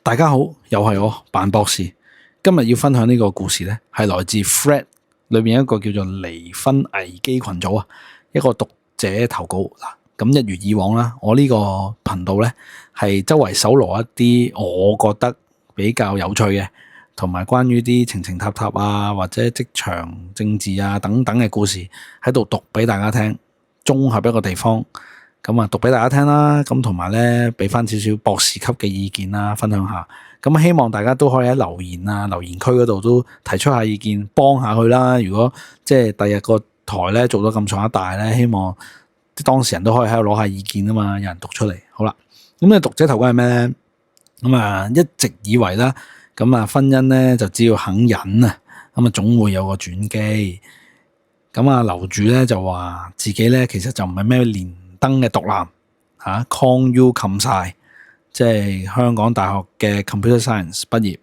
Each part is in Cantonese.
大家好，又係我扮博士。今日要分享呢個故事呢，係來自 Thread 裏面一個叫做離婚危機群組啊，一個讀者投稿嗱。咁一如以往啦，我呢個頻道呢係周圍搜羅一啲我覺得比較有趣嘅，同埋關於啲情情塔塔啊，或者職場政治啊等等嘅故事喺度讀俾大家聽，綜合一個地方。咁啊，讀俾大家聽啦，咁同埋咧，俾翻少少博士級嘅意見啦，分享下。咁希望大家都可以喺留言區嗰度都提出下意見，幫下佢啦。如果即係第日個台咧做到咁上下大咧，希望啲當事人都可以喺度攞下意見啊嘛，有人讀出嚟。好啦，咁咧讀者投稿係咩咧？咁啊，一直以為啦，咁啊婚姻咧就只要肯忍啊，咁啊總會有個轉機。咁啊樓主咧就話自己咧其實就唔係咩連登嘅毒男嚇，Con U 冚晒，即係香港大學嘅 Computer Science 畢業，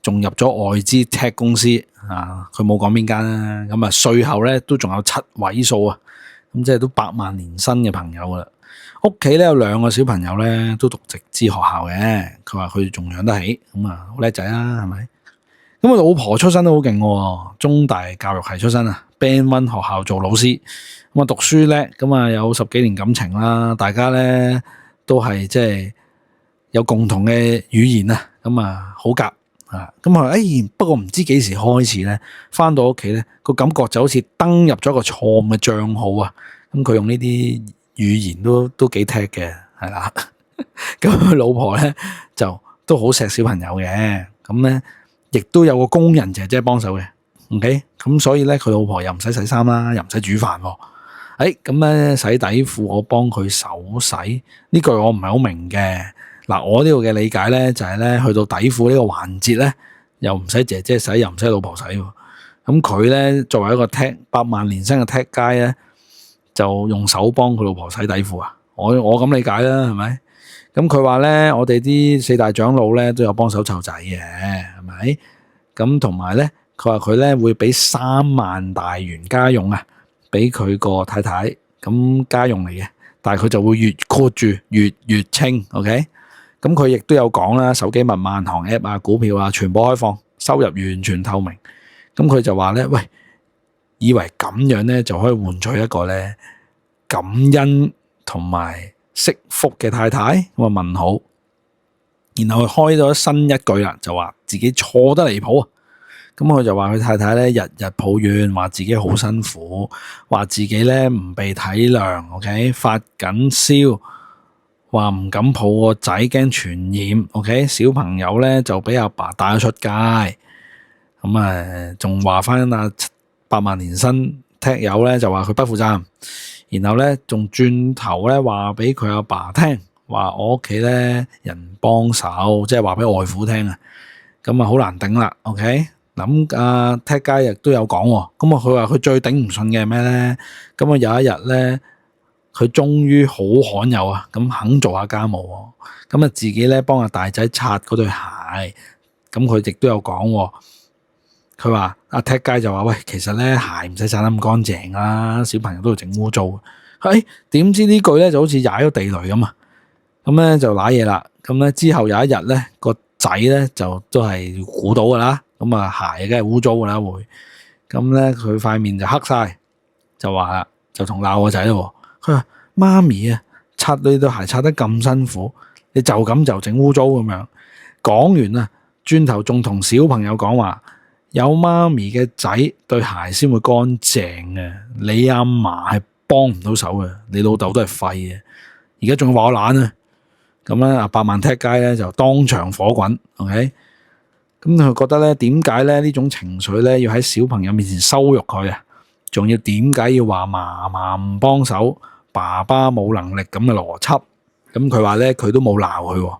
仲入咗外資 Tech 公司啊，佢冇講邊間啦。咁啊稅後咧都仲有7位數啊，咁即係都8萬年薪嘅朋友啦。屋企咧有2個小朋友咧都讀直資學校嘅，佢話佢仲養得起，咁啊好叻仔啦，係咪？咁啊老婆出身都好勁喎，中大教育系出身啊，Band 1學校做老師。咁啊讀書叻，咁啊有10幾年感情啦，大家咧都係即係有共同嘅語言啊，咁啊好夾啊，咁啊不過唔知幾時開始咧，翻到屋企咧個感覺就好似登入咗個錯誤嘅賬號啊，咁佢用呢啲語言都幾踢嘅，係啦，咁佢老婆咧就都好錫小朋友嘅，咁咧亦都有個工人姐姐幫手嘅 ，OK， 咁所以咧佢老婆又唔使洗衫啦，又唔使煮飯喎。咁咧洗底褲我幫佢手洗，呢句我唔係好明嘅。嗱，我呢度嘅理解咧就係咧去到底褲呢個環節咧，又唔使姐姐洗，又唔使老婆洗喎。咁佢咧作為一個 tech 8萬年薪嘅 tech guy 咧，就用手幫佢老婆洗底褲啊。我咁理解啦，係咪？咁佢話咧，我哋啲4大長老咧都有幫手湊仔嘅，係咪？咁同埋咧，佢話佢咧會俾3萬大元家用啊。俾佢個太太咁家用嚟嘅，但係佢就會月括住月清 ，OK？ 咁佢亦都有講啦，手機密碼、銀行 app 啊、股票啊，全部開放，收入完全透明。咁佢就話咧，喂，以為咁樣咧就可以換取一個咧感恩同埋惜福嘅太太，咁啊問好，然後佢開咗新一句啦，就話自己錯得離譜啊！咁佢就話佢太太咧日日抱怨，話自己好辛苦，話自己咧唔被體諒 ，OK， 發緊燒，話唔敢抱個仔驚傳染 ，OK， 小朋友咧就俾阿爸帶咗出街，咁啊仲話翻啊8萬年薪踢友咧就話佢不負責任，然後咧仲轉頭咧話俾佢阿爸聽，話我屋企咧人幫手，即係話俾外父聽啊，咁啊好難頂啦 ，OK。咁阿 Tech 街亦都有講喎，咁啊佢話佢最頂唔順嘅係咩咧？咁啊有一日咧，佢終於好罕有啊，咁肯做下家務喎，咁啊自己咧幫阿大仔擦嗰對鞋，咁佢亦都有講喎，佢話阿 Tech 街就話喂，其實咧鞋唔使擦得咁乾淨啦，小朋友都會整污糟，點知呢句咧就好似踩咗地雷咁啊，咁咧就瀨嘢啦，咁咧之後有一日咧個仔咧就都係估到噶啦。咁啊鞋梗係污糟噶啦會，咁咧佢塊面就黑晒，就話啦，就同鬧個仔咯。佢話媽咪啊，擦你對鞋擦得咁辛苦，你就咁就整污糟咁樣。講完啊，轉頭仲同小朋友講話，有媽咪嘅仔對鞋先會乾淨嘅，你阿嫲係幫唔到手嘅，你老豆都係廢嘅。而家仲話我懶啊，咁咧阿8萬踢街咧就當場火滾 ，OK。咁佢覺得咧，點解咧呢種情緒咧要喺小朋友面前羞辱佢啊？仲要點解要話嫲嫲唔幫手，爸爸冇能力咁嘅邏輯？咁佢話咧，佢都冇鬧佢。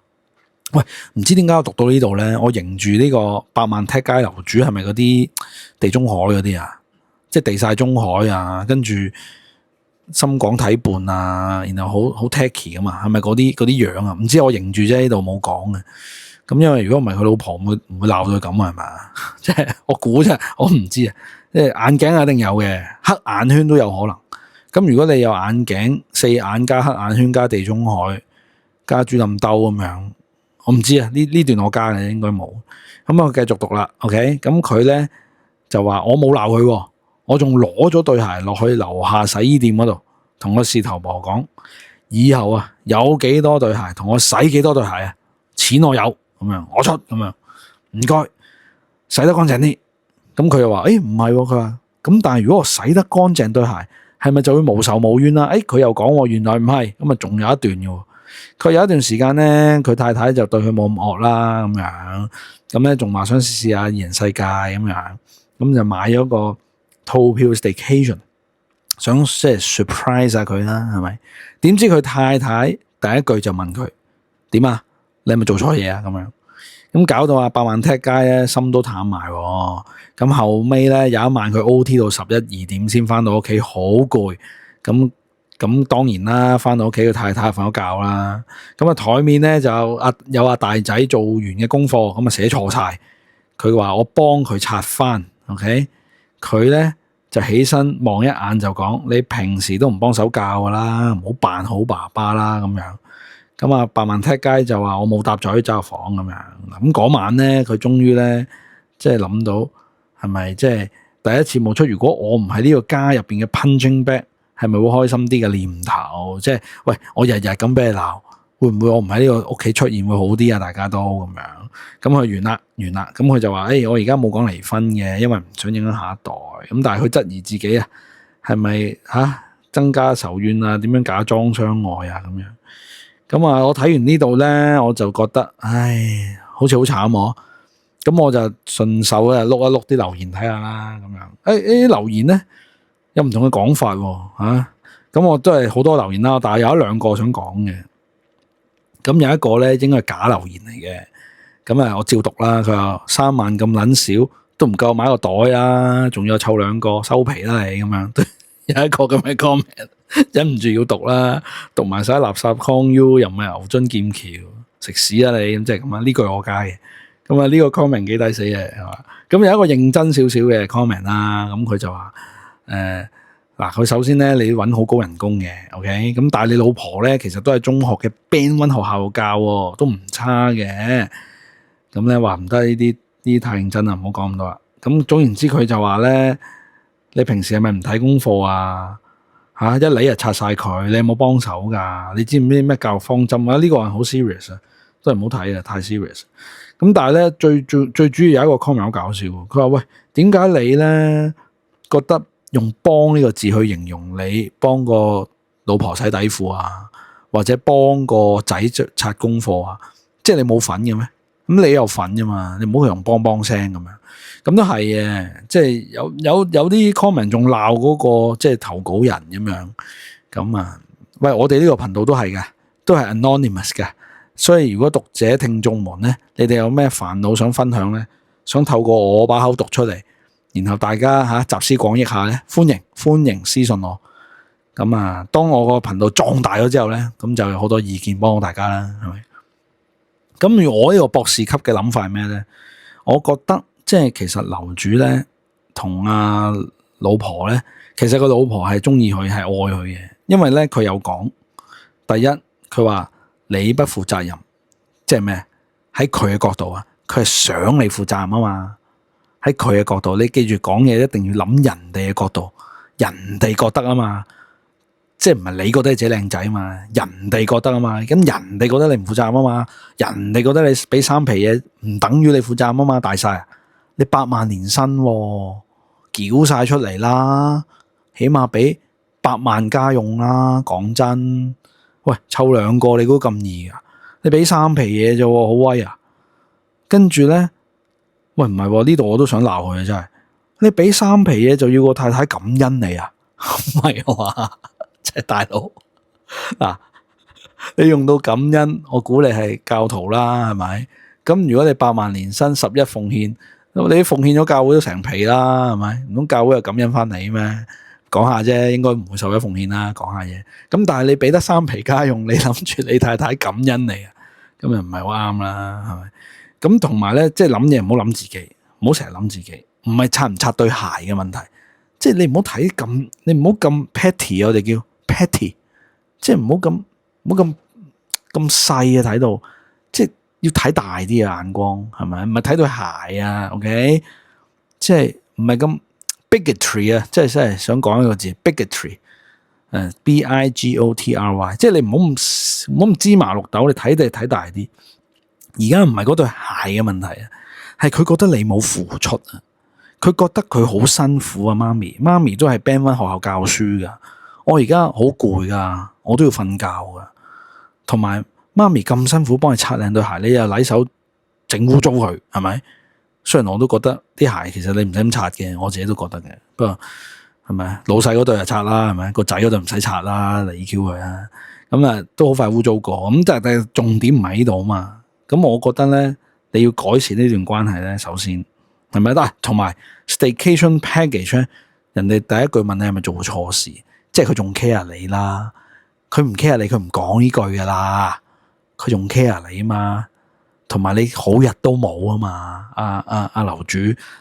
喂，唔知點解我讀到呢度咧，我認住呢個8萬踢街樓主係咪嗰啲地中海嗰啲啊？即係地晒中海啊，跟住深港體伴啊，然後好 techy 噶嘛？係咪嗰啲樣啊？唔知我認住啫，呢度冇講嘅。咁因為如果唔係佢老婆唔會鬧到佢咁啊，係嘛？即係我估啫，我唔知啊。即係眼鏡一定有嘅，黑眼圈都有可能。咁如果你有眼鏡、4眼加黑眼圈加地中海加豬冧兜咁樣，我唔知啊，呢段我加嘅應該冇。咁我繼續讀啦 ，OK， 咁佢咧就話我冇鬧佢，我仲攞咗對鞋落去樓下洗衣店嗰度，同個事頭婆講，以後啊有幾多對鞋同我洗幾多對鞋啊，錢我有咁樣，我出咁樣，唔該洗得乾淨啲。咁佢又話唔係，佢話咁但係如果我洗得乾淨對鞋，係咪就會無仇無怨啦？佢又講原來唔係，咁啊仲有一段嘅。佢有一段時間咧，佢太太就對佢冇咁惡啦，咁樣，咁咧仲話想試下二人世界咁樣，咁就買咗個套票 staycation， 想即係 surprise 下佢啦，係咪？點知佢太太第一句就問佢點啊？你係咪做錯嘢啊？咁樣，咁搞到阿百萬踢街咧心都淡埋。咁後尾咧有一晚佢 OT 到11、12點先翻到屋企，好攰。咁當然啦，翻到屋企佢太太瞓咗覺啦。咁啊台面咧就有阿大仔做完嘅功課，咁啊寫錯晒。佢話我幫佢擦翻 ，OK？ 佢咧就起身望一眼就講：你平時都唔幫手教噶啦，唔好扮好爸爸啦咁樣。咁啊百萬踢街就話我冇搭嘴走入房咁樣。咁嗰晚咧佢終於咧即係諗到係咪即係第一次冒出如果我唔喺呢個家入邊嘅 punching bag，係咪會開心啲嘅念頭？即係喂，我日日咁俾你鬧，會唔會我唔喺呢個屋企出現會好啲啊？大家都咁樣，咁佢完啦。咁佢就話：我而家冇講離婚嘅，因為唔想影響下一代。咁但係佢質疑自己啊，係咪增加仇怨啊？點樣假裝相愛啊？咁樣。咁啊，我睇完呢度咧，我就覺得，好似好慘喎。咁我就順手啊碌一碌啲留言睇下啦，咁樣。啲留言咧。有唔同嘅講法喎，咁我都係好多留言啦，但係有一兩個想講嘅。咁有一個咧應該係假留言嚟嘅，咁啊我照讀啦。佢話3萬咁撚少，都唔夠買個袋啊，仲要湊2個收皮啦你咁樣。有一個咁嘅 comment， 忍唔住要讀啦，讀埋晒垃圾 con u 又唔係牛津劍橋，食屎啦你咁即係咁啊！呢句我加嘅，咁啊呢個 comment 幾抵死嘅係嘛？咁有一個認真少少嘅 comment 啦，咁佢就話。佢首先咧，你揾好高人工嘅 ，OK，咁但係你老婆咧，其實都係中學嘅 Band 1學校教，都唔差嘅。咁咧話唔得呢啲太認真啦，唔好講咁多啦。咁總言之，佢就話咧，你平時係咪唔睇功課啊？一嚟就拆晒佢，你有冇幫手噶？你知唔知咩教育方針啊？呢個人好 serious 啊，都係唔好睇啊，太 serious。咁但係咧，最主要有一個 comment 好搞笑，佢話喂，點解你咧覺得？用幫呢個字去形容你幫個老婆洗底褲啊，或者幫個仔擦功課啊，即係你冇份嘅咩？咁你有份啫嘛，你唔好用幫聲咁樣，咁都係嘅。即係有啲 comment 仲鬧嗰個即係投稿人咁樣，咁啊，喂，我哋呢個頻道都係嘅，都係 anonymous 嘅，所以如果讀者聽眾們咧，你哋有咩煩惱想分享咧，想透過我把口讀出嚟。然後大家集思廣益下咧，歡迎私信我。咁啊，當我個頻道壯大咗之後咧，咁就有好多意見幫到大家啦，係咪？咁我呢個博士級嘅諗法係咩咧？我覺得即係其實樓主咧同阿老婆咧，其實個老婆係中意佢，係愛佢嘅，因為咧佢有講，第一佢話你不負責任，即係咩？喺佢嘅角度啊，佢係想你負責任啊嘛。喺佢嘅角度，你記住講嘢一定要諗人哋嘅角度，人哋覺得啊嘛，即係唔係你覺得你自己靚仔啊嘛，人哋覺得啊嘛，咁人哋覺得你唔負責任啊嘛，人哋覺得你俾3皮嘢唔等於你負責任啊嘛，大晒啊！你8萬年薪繳晒出嚟啦，起碼俾8萬家用啦，講真，喂，湊2個你估咁易啊？你俾3皮嘢啫，好威啊！跟住咧。喂，唔係喎，呢度我都想鬧佢啊！真係，你俾3皮嘢就要個太太感恩你啊？唔係話，即係大佬嗱，你用到感恩，我估你係教徒啦，係咪？咁如果你8萬年薪11奉獻，你奉獻咗教會都成皮啦，係咪？唔通教會又感恩翻你咩？講下啫，應該唔會11奉獻啦，講下嘢。咁但係你俾得3皮家用，你諗住你太太感恩你啊？咁又唔係好啱啦，係咪？咁同埋咧，即係諗嘢唔好諗自己，唔好成日諗自己，唔係擦唔擦對鞋嘅問題，即係你唔好睇咁，你唔好咁 petty，我哋叫 petty，即係唔好咁細啊睇到，即係要睇大啲嘅眼光，係咪？唔係睇對鞋啊 ，OK？ 即係唔係咁 bigotry 啊？即係想講一個字 bigotry，bigotry，即係你唔好咁芝麻綠豆，你睇睇大啲。而家唔係嗰對鞋嘅問題啊，係佢覺得你冇付出啊，佢覺得佢好辛苦啊。媽咪都係 band 翻學校教書噶，我而家好攰噶，我都要瞓覺噶，同埋媽咪咁辛苦幫你擦靚對鞋，你又禮手整污糟佢，係咪？雖然我都覺得啲鞋其實你唔使咁擦嘅，我自己都覺得嘅。不過係咪老細嗰對就擦啦，係咪？個仔嗰對唔使擦啦，理 Q 佢啊。咁啊都好快污糟過。咁但係重點唔喺呢度啊嘛。咁我覺得咧，你要改善呢段關係咧，首先係咪得？同埋 staycation package 咧，人哋第一句問你係咪做錯事，即係佢仲 care 你啦。佢唔 care 你，佢唔講呢句噶啦。佢仲 care 你啊嘛。同埋你好日都冇啊嘛，阿樓主，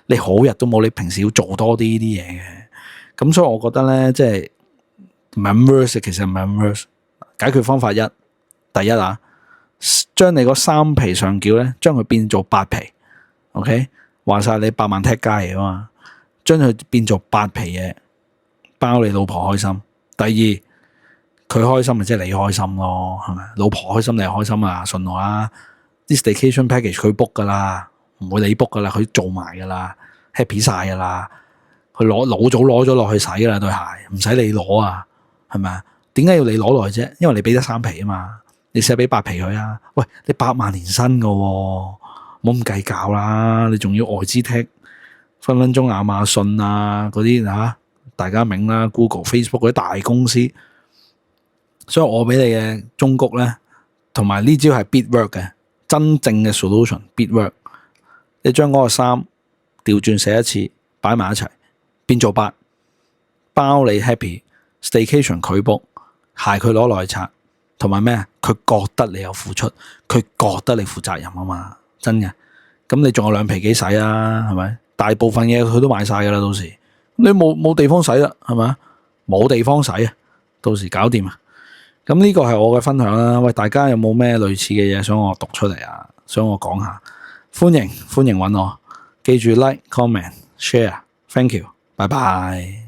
你好日都冇，你平時要做多啲呢啲嘢嘅。咁所以我覺得咧，即係唔係咁 worse， 其實唔係咁 worse。解決方法一，第一啊，將你嗰3皮上繳咧，將佢變做8皮 ，OK？ 話晒你100萬踢街嚟啊嘛，將佢變做8皮嘢，包你老婆開心。第二，佢開心咪即係你開心咯，係咪？老婆開心你又開心啊，信我啊！啲 staycation package 佢 book 噶啦，唔會你 book 噶啦，佢做埋噶啦 ，happy 晒噶啦，佢老早攞咗落去洗噶啦對鞋，唔使你攞啊，係咪啊？點解要你攞落去啫？因為你俾得3皮啊嘛，你試下俾8皮佢啊！喂，你8萬年薪噶，冇咁計較啦，你仲要外資踢，分分鐘亞馬遜啊嗰啲吓，大家明啦 ，Google、Facebook 嗰啲大公司，所以我俾你嘅忠告咧，同埋呢招係必 work 嘅。真正嘅 solution bit work， 你將嗰個3調轉寫一次，擺埋一齊，變做8，包你 happy staycation 佢 book， 鞋佢攞落去擦，同埋咩？佢覺得你有付出，佢覺得你負責任啊嘛，真嘅。咁你仲有2皮幾使啊？係咪？大部分嘢佢都買晒噶啦，到時你冇地方使啦，係咪？冇地方使啊，到時搞掂啊！咁呢個係我嘅分享啦。喂，大家有冇咩類似嘅嘢想我讀出嚟啊？想我講下，歡迎揾我。記住 like、comment、share，thank you，拜拜。